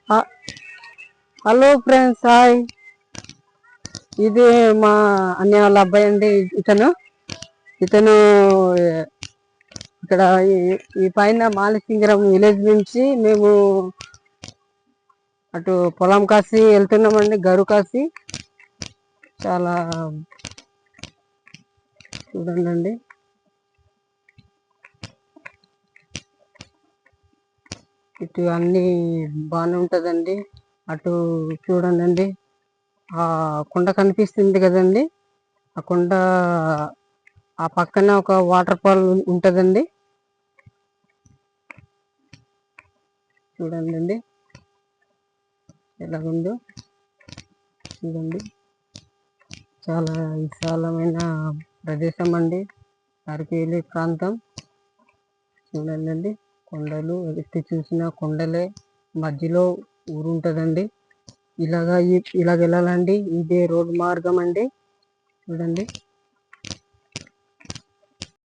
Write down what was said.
హ- hello friends, hi. ఇది మా అన్నయ్య వాళ్ళ అబ్బాయి అండి. ఇతను ఇక్కడ ఈ పైన మాలసింగరం విలేజ్ నుంచి మేము అటు పొలం కాసి వెళ్తున్నామండి, గరు కాసి. చాలా చూడండి, ఇటు అన్ని బాగానే ఉంటుందండి. అటు చూడండి, ఆ కొండ కనిపిస్తుంది కదండి, ఆ కొండ ఆ పక్కన ఒక వాటర్ ఫాల్ ఉంటుందండి. చూడండి ఎలాగుందో. చూడండి, చాలా విశాలమైన ప్రదేశం అండి అరకేలి ప్రాంతం. చూడండి, కొండలు ఎత్తి చూసిన కొండలే, మధ్యలో ఊరు ఉంటుందండి. ఇలాగ వెళ్ళాలండి, ఇదే రోడ్డు మార్గం అండి. చూడండి.